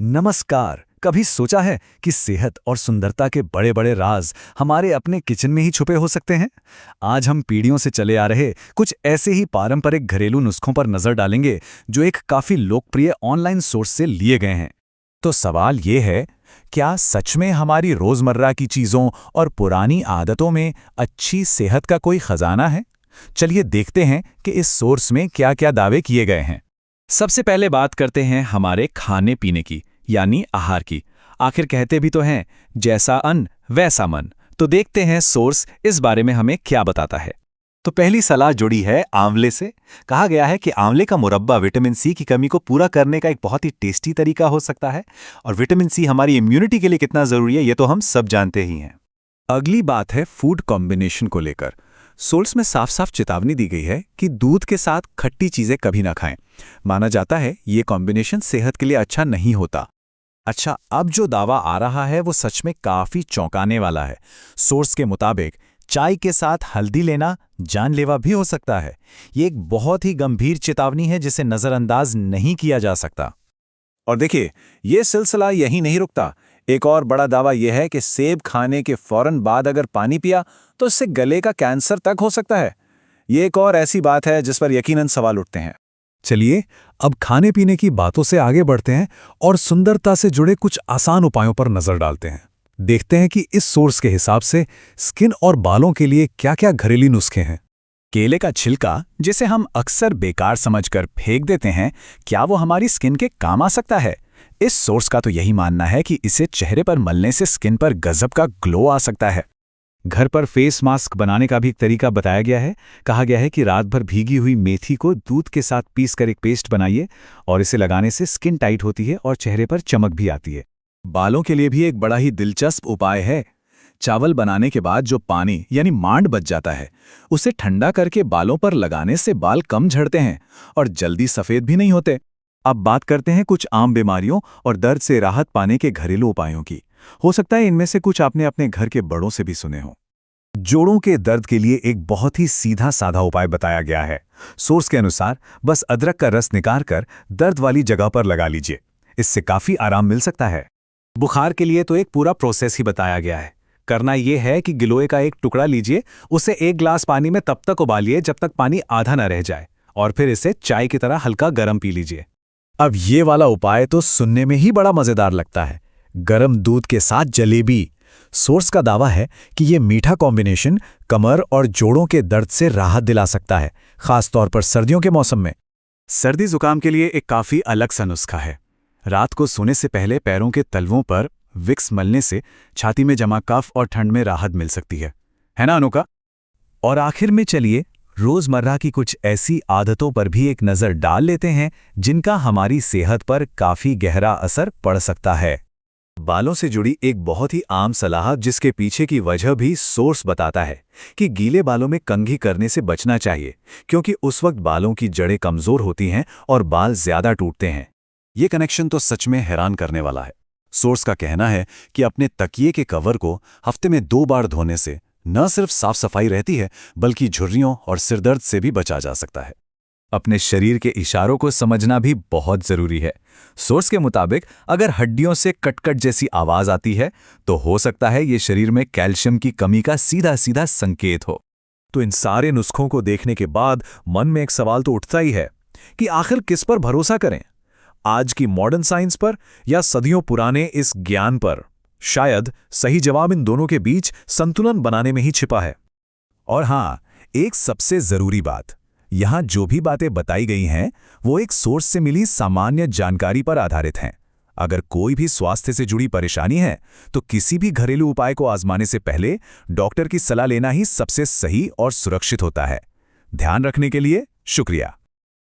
नमस्कार। कभी सोचा है कि सेहत और सुंदरता के बड़े बड़े राज हमारे अपने किचन में ही छुपे हो सकते हैं। आज हम पीढ़ियों से चले आ रहे कुछ ऐसे ही पारंपरिक घरेलू नुस्खों पर नजर डालेंगे जो एक काफी लोकप्रिय ऑनलाइन सोर्स से लिए गए हैं। तो सवाल ये है, क्या सच में हमारी रोजमर्रा की चीजों और पुरानी आदतों में अच्छी सेहत का कोई खजाना है? चलिए देखते हैं कि इस सोर्स में क्या-क्या दावे किए गए हैं। सबसे पहले बात करते हैं हमारे खाने पीने की, यानी आहार की। आखिर कहते भी तो हैं, जैसा अन्न वैसा मन। तो देखते हैं सोर्स इस बारे में हमें क्या बताता है। तो पहली सलाह जुड़ी है आंवले से। कहा गया है कि आंवले का मुरब्बा विटामिन सी की कमी को पूरा करने का एक बहुत ही टेस्टी तरीका हो सकता है। और विटामिन सी हमारी इम्यूनिटी के लिए कितना जरूरी है ये तो हम सब जानते ही हैं। अगली बात है फूड कॉम्बिनेशन को लेकर। सोर्स में साफ साफ चेतावनी दी गई है कि दूध के साथ खट्टी चीजें कभी ना खाएं। माना जाता है ये कॉम्बिनेशन सेहत के लिए अच्छा नहीं होता। अच्छा, अब जो दावा आ रहा है वो सच में काफी चौंकाने वाला है। सोर्स के मुताबिक चाय के साथ हल्दी लेना जानलेवा भी हो सकता है। ये एक बहुत ही गंभीर चेतावनी है जिसे नजरअंदाज नहीं किया जा सकता। और देखिए, ये सिलसिला यही नहीं रुकता। एक और बड़ा दावा यह है कि सेब खाने के फौरन बाद अगर पानी पिया तो इससे गले का कैंसर तक हो सकता है। ये एक और ऐसी बात है जिस पर यकीनन सवाल उठते हैं। चलिए अब खाने पीने की बातों से आगे बढ़ते हैं और सुंदरता से जुड़े कुछ आसान उपायों पर नजर डालते हैं। देखते हैं कि इस सोर्स के हिसाब से स्किन और बालों के लिए क्या-क्या घरेलू नुस्खे हैं। केले का छिलका, जिसे हम अक्सर बेकार समझकर फेंक देते हैं, क्या वो हमारी स्किन के काम आ सकता है? इस सोर्स का तो यही मानना है कि इसे चेहरे पर मलने से स्किन पर गजब का ग्लो आ सकता है। घर पर फेस मास्क बनाने का भी एक तरीका बताया गया है। कहा गया है कि रात भर भीगी हुई मेथी को दूध के साथ पीसकर एक पेस्ट बनाइए और इसे लगाने से स्किन टाइट होती है और चेहरे पर चमक भी आती है। बालों के लिए भी एक बड़ा ही दिलचस्प उपाय है। चावल बनाने के बाद जो पानी यानी मांड बच जाता है, उसे ठंडा करके बालों पर लगाने से बाल कम झड़ते हैं और जल्दी सफेद भी नहीं होते। अब बात करते हैं कुछ आम बीमारियों और दर्द से राहत पाने के घरेलू उपायों की। हो सकता है इनमें से कुछ आपने अपने घर के बड़ों से भी सुने हों। जोड़ों के दर्द के लिए एक बहुत ही सीधा साधा उपाय बताया गया है। सोर्स के अनुसार बस अदरक का रस निकालकर दर्द वाली जगह पर लगा लीजिए। इससे काफी आराम मिल सकता है। बुखार के लिए तो एक पूरा प्रोसेस ही बताया गया है। करना यह है कि गिलोय का एक टुकड़ा लीजिए, उसे एक ग्लास पानी में तब तक उबालिए जब तक पानी आधा न रह जाए, और फिर इसे चाय की तरह हल्का गर्म पी लीजिए। अब ये वाला उपाय तो सुनने में ही बड़ा मजेदार लगता है। गरम दूध के साथ जलेबी। सोर्स का दावा है कि ये मीठा कॉम्बिनेशन कमर और जोड़ों के दर्द से राहत दिला सकता है, खासतौर पर सर्दियों के मौसम में। सर्दी जुकाम के लिए एक काफी अलग सा नुस्खा है। रात को सोने से पहले पैरों के तलवों पर विक्स मलने से छाती में जमा कफ और ठंड में राहत मिल सकती है ना अनोखा? और आखिर में चलिए रोजमर्रा की कुछ ऐसी आदतों पर भी एक नजर डाल लेते हैं जिनका हमारी सेहत पर काफी गहरा असर पड़ सकता है। बालों से जुड़ी एक बहुत ही आम सलाह, जिसके पीछे की वजह भी सोर्स बताता है कि गीले बालों में कंघी करने से बचना चाहिए, क्योंकि उस वक्त बालों की जड़ें कमजोर होती हैं और बाल ज्यादा टूटते हैं। ये कनेक्शन तो सच में हैरान करने वाला है। सोर्स का कहना है कि अपने तकिए के कवर को हफ्ते में 2 बार धोने से न सिर्फ साफ सफाई रहती है, बल्कि झुर्रियों और सिरदर्द से भी बचा जा सकता है। अपने शरीर के इशारों को समझना भी बहुत जरूरी है। सोर्स के मुताबिक अगर हड्डियों से कटकट जैसी आवाज आती है, तो हो सकता है ये शरीर में कैल्शियम की कमी का सीधा सीधा संकेत हो। तो इन सारे नुस्खों को देखने के बाद मन में एक सवाल तो उठता ही है कि आखिर किस पर भरोसा करें, आज की मॉडर्न साइंस पर या सदियों पुराने इस ज्ञान पर? शायद सही जवाब इन दोनों के बीच संतुलन बनाने में ही छिपा है। और हाँ, एक सबसे जरूरी बात, यहाँ जो भी बातें बताई गई हैं वो एक सोर्स से मिली सामान्य जानकारी पर आधारित हैं। अगर कोई भी स्वास्थ्य से जुड़ी परेशानी है तो किसी भी घरेलू उपाय को आजमाने से पहले डॉक्टर की सलाह लेना ही सबसे सही और सुरक्षित होता है। ध्यान रखने के लिए शुक्रिया।